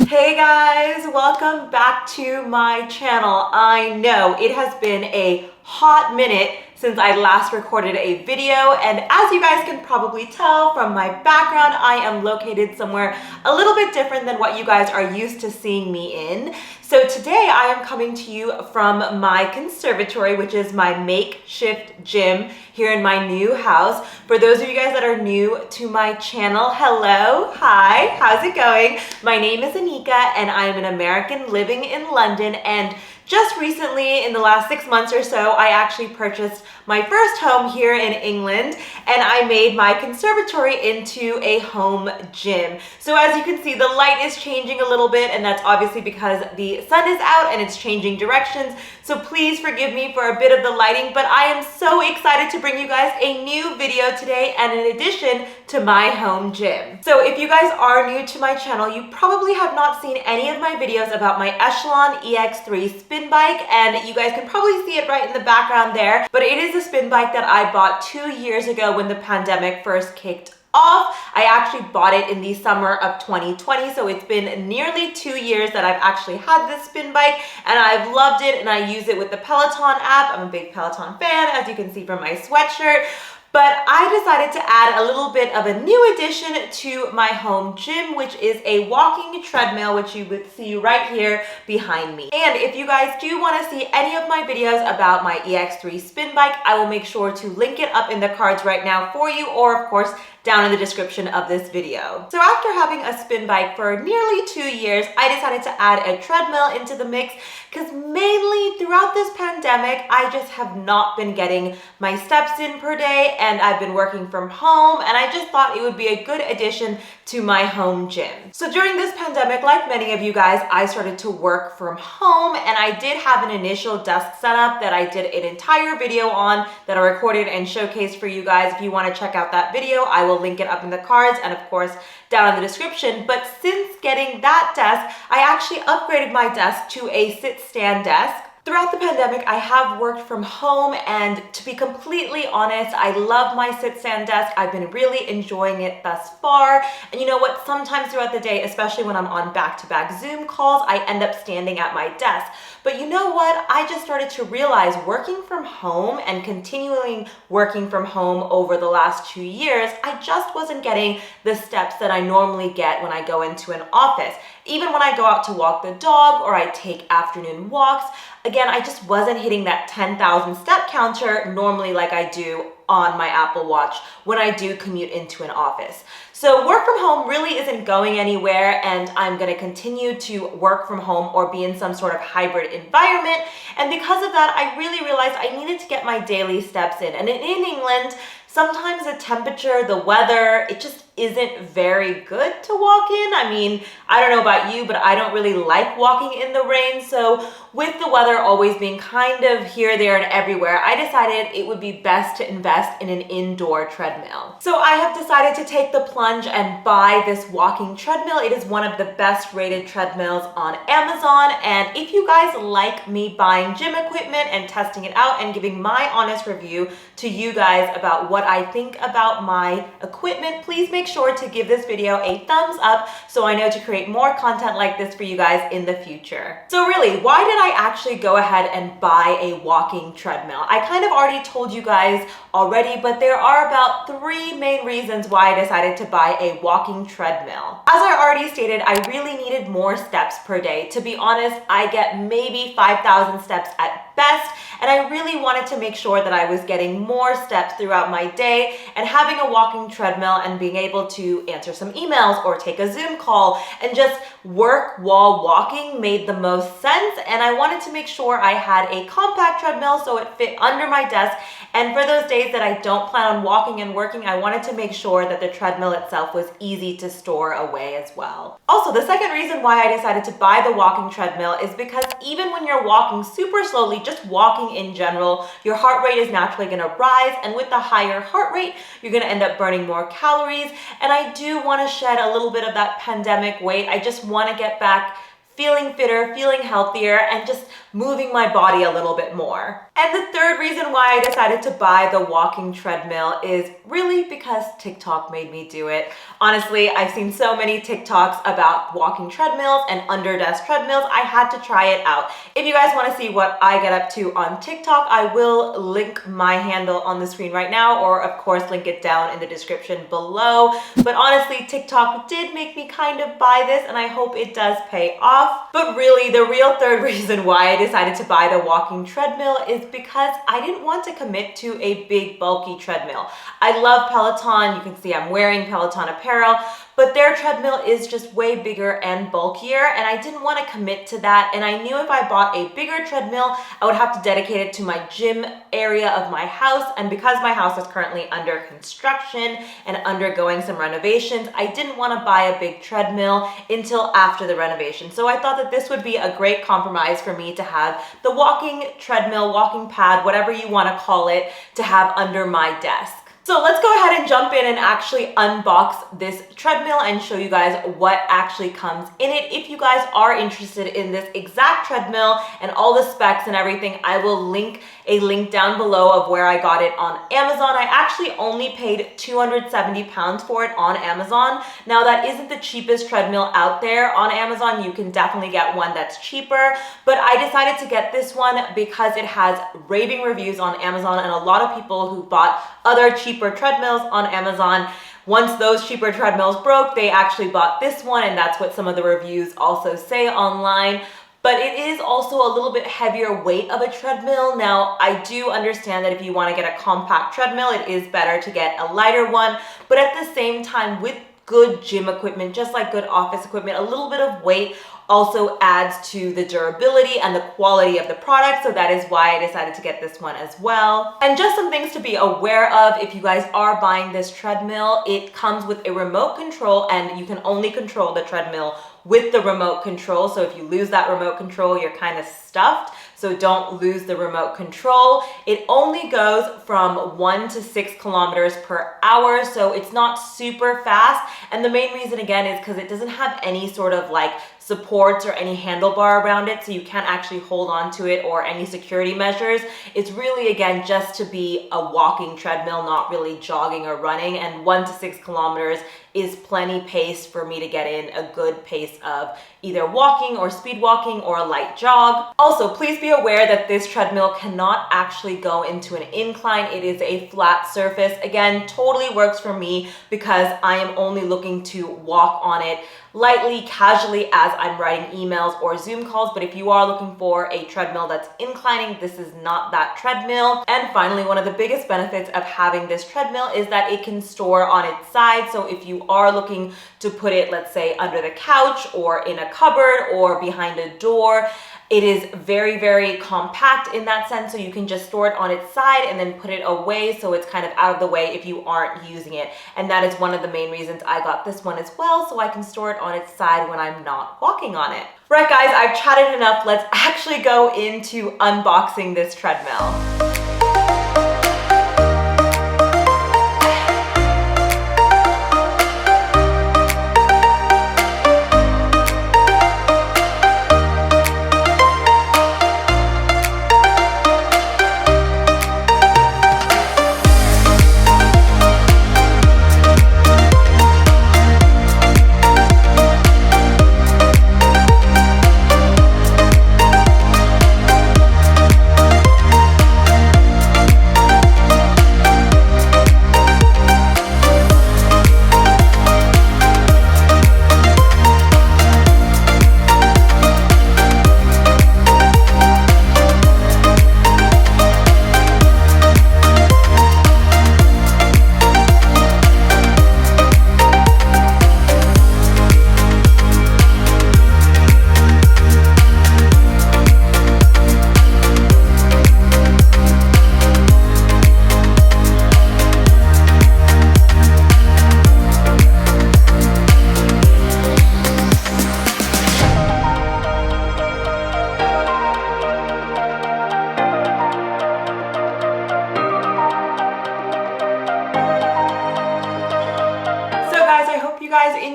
Hey guys, welcome back to my channel. I know it has been a hot minute since I last recorded a video, and as you guys can probably tell from my background, I am located somewhere a little bit different than what you guys are used to seeing me in. So today I am coming to you from my conservatory, which is my makeshift gym here in my new house. For those of you guys that are new to my channel, hello, hi, how's it going? My name is Anika and I am an American living in London, and just recently, in the last 6 months or so, I actually purchased my first home here in England, and I made my conservatory into a home gym. So as you can see, the light is changing a little bit, and that's obviously because the sun is out and it's changing directions. So please forgive me for a bit of the lighting, but I am so excited to bring you guys a new video today and in addition to my home gym. So if you guys are new to my channel, you probably have not seen any of my videos about my Echelon EX3 spin bike, and you guys can probably see it right in the background there, but it is a spin bike that I bought 2 years ago when the pandemic first kicked off. I actually bought it in the summer of 2020, so it's been nearly 2 years that I've actually had this spin bike, and I've loved it, and I use it with the Peloton app. I'm a big Peloton fan, as you can see from my sweatshirt. But I decided to add a little bit of a new addition to my home gym, which is a walking treadmill, which you would see right here behind me. And if you guys do want to see any of my videos about my EX3 spin bike, I will make sure to link it up in the cards right now for you, or of course, down in the description of this video. So after having a spin bike for nearly 2 years, I decided to add a treadmill into the mix because mainly throughout this pandemic, I just have not been getting my steps in per day, and I've been working from home, and I just thought it would be a good addition to my home gym. So during this pandemic, like many of you guys, I started to work from home, and I did have an initial desk setup that I did an entire video on that I recorded and showcased for you guys. If you want to check out that video, I will link it up in the cards and of course down in the description. But since getting that desk, I actually upgraded my desk to a sit-stand desk. Throughout the pandemic, I have worked from home, and to be completely honest, I love my sit-stand desk. I've been really enjoying it thus far. And you know what? Sometimes throughout the day, especially when I'm on back-to-back Zoom calls, I end up standing at my desk. But you know what? I just started to realize working from home and continuing working from home over the last 2 years, I just wasn't getting the steps that I normally get when I go into an office. Even when I go out to walk the dog or I take afternoon walks, again, I just wasn't hitting that 10,000 step counter normally like I do on my Apple Watch when I do commute into an office. So work from home really isn't going anywhere, and I'm gonna continue to work from home or be in some sort of hybrid environment. And because of that, I really realized I needed to get my daily steps in. And in England, sometimes the temperature, the weather, it just isn't very good to walk in. I mean, I don't know about you, but I don't really like walking in the rain. So with the weather always being kind of here, there, and everywhere, I decided it would be best to invest in an indoor treadmill. So I have decided to take the plunge and buy this walking treadmill. It is one of the best rated treadmills on Amazon. And if you guys like me buying gym equipment and testing it out and giving my honest review to you guys about what I think about my equipment, please make sure to give this video a thumbs up so I know to create more content like this for you guys in the future. So really, why did I actually go ahead and buy a walking treadmill? I kind of already told you guys already, but there are about 3 main reasons why I decided to buy a walking treadmill. As I already stated, I really needed more steps per day. To be honest, I get maybe 5,000 steps at best, and I really wanted to make sure that I was getting more steps throughout my day, and having a walking treadmill and being able to answer some emails or take a Zoom call and just work while walking made the most sense. And I wanted to make sure I had a compact treadmill so it fit under my desk, and for those days that I don't plan on walking and working, I wanted to make sure that the treadmill itself was easy to store away as well. Also, the second reason why I decided to buy the walking treadmill is because even when you're walking super slowly, just walking in general, your heart rate is naturally going to rise, and with the higher heart rate, you're going to end up burning more calories. And I do want to shed a little bit of that pandemic weight. I just want to get back feeling fitter, feeling healthier, and just moving my body a little bit more. And the third reason why I decided to buy the walking treadmill is really because TikTok made me do it. Honestly, I've seen so many TikToks about walking treadmills and under desk treadmills. I had to try it out. If you guys want to see what I get up to on TikTok, I will link my handle on the screen right now, or of course link it down in the description below. But honestly, TikTok did make me kind of buy this, and I hope it does pay off. But really, the real third reason why I decided to buy the walking treadmill is because I didn't want to commit to a big bulky treadmill. I love Peloton. You can see I'm wearing Peloton apparel, but their treadmill is just way bigger and bulkier, and I didn't want to commit to that. And I knew if I bought a bigger treadmill, I would have to dedicate it to my gym area of my house. And because my house is currently under construction and undergoing some renovations, I didn't want to buy a big treadmill until after the renovation. So I thought that this would be a great compromise for me to have the walking treadmill, walking pad, whatever you want to call it, to have under my desk. So let's go ahead and jump in and actually unbox this treadmill and show you guys what actually comes in it. If you guys are interested in this exact treadmill and all the specs and everything, I will link a link down below of where I got it on Amazon. I actually only paid 270 pounds for it on Amazon. Now that isn't the cheapest treadmill out there on Amazon. You can definitely get one that's cheaper, but I decided to get this one because it has raving reviews on Amazon, and a lot of people who bought other cheaper treadmills on Amazon, once those cheaper treadmills broke, they actually bought this one, and that's what some of the reviews also say online. But it is also a little bit heavier weight of a treadmill. Now, I do understand that if you want to get a compact treadmill, it is better to get a lighter one. But at the same time, with good gym equipment, just like good office equipment, a little bit of weight also adds to the durability and the quality of the product. So that is why I decided to get this one as well. And just some things to be aware of if you guys are buying this treadmill. It comes with a remote control, and you can only control the treadmill with the remote control. So if you lose that remote control, you're kind of stuffed. So don't lose the remote control. It only goes from 1 to 6 kilometers per hour. So it's not super fast. And the main reason again is because it doesn't have any sort of like supports or any handlebar around it, so you can't actually hold on to it, or any security measures. It's really, again, just to be a walking treadmill, not really jogging or running. And 1 to 6 kilometers is plenty pace for me to get in a good pace of either walking or speed walking or a light jog. Also, please be aware that this treadmill cannot actually go into an incline. It is a flat surface. Again, totally works for me because I am only looking to walk on it lightly, casually as I'm writing emails or Zoom calls. But if you are looking for a treadmill that's inclining, this is not that treadmill. And finally, one of the biggest benefits of having this treadmill is that it can store on its side. So if you are looking to put it, let's say, under the couch or in a cupboard or behind a door, it is very, very compact in that sense, so you can just store it on its side and then put it away so it's kind of out of the way if you aren't using it. And that is one of the main reasons I got this one as well, so I can store it on its side when I'm not walking on it. Right guys, I've chatted enough. Let's actually go into unboxing this treadmill.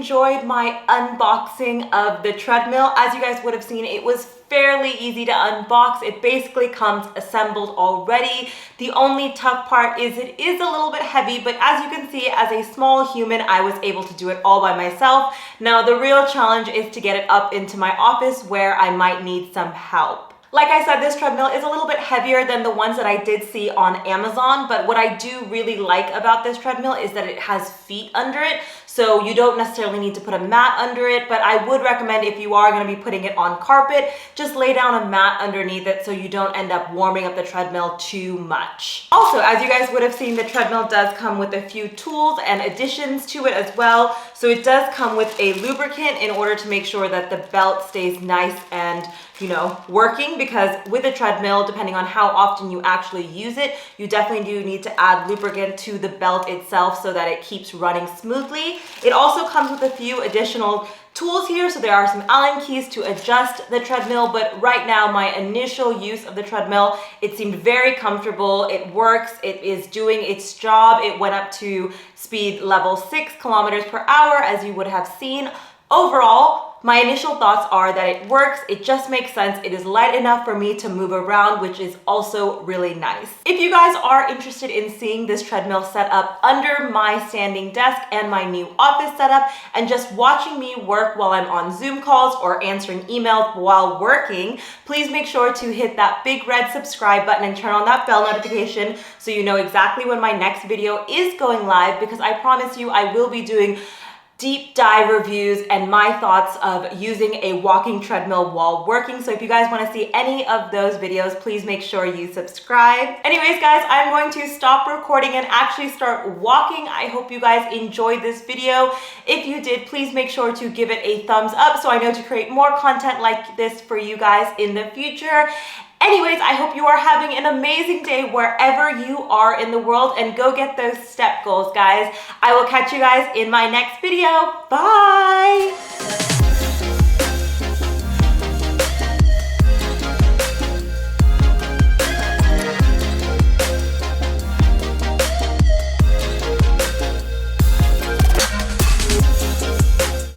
enjoyed my unboxing of the treadmill. As you guys would have seen, it was fairly easy to unbox. It basically comes assembled already. The only tough part is it is a little bit heavy, but as you can see, as a small human, I was able to do it all by myself. Now, the real challenge is to get it up into my office where I might need some help. Like I said, this treadmill is a little bit heavier than the ones that I did see on Amazon, but what I do really like about this treadmill is that it has feet under it, so you don't necessarily need to put a mat under it, but I would recommend if you are going to be putting it on carpet, just lay down a mat underneath it so you don't end up warming up the treadmill too much. Also, as you guys would have seen, the treadmill does come with a few tools and additions to it as well. So it does come with a lubricant in order to make sure that the belt stays nice and, you know, working, because with a treadmill, depending on how often you actually use it, you definitely do need to add lubricant to the belt itself so that it keeps running smoothly. It also comes with a few additional tools here, so there are some Allen keys to adjust the treadmill, but right now my initial use of the treadmill, it seemed very comfortable. It works, it is doing its job. It went up to speed level 6 kilometers per hour, as you would have seen. Overall, my initial thoughts are that it works, it just makes sense, it is light enough for me to move around, which is also really nice. If you guys are interested in seeing this treadmill set up under my standing desk and my new office setup, and just watching me work while I'm on Zoom calls or answering emails while working, please make sure to hit that big red subscribe button and turn on that bell notification so you know exactly when my next video is going live, because I promise you I will be doing deep dive reviews and my thoughts of using a walking treadmill while working. So if you guys want to see any of those videos, please make sure you subscribe. Anyways, guys, I'm going to stop recording and actually start walking. I hope you guys enjoyed this video. If you did, please make sure to give it a thumbs up so I know to create more content like this for you guys in the future. Anyways, I hope you are having an amazing day wherever you are in the world, and go get those step goals, guys. I will catch you guys in my next video. Bye!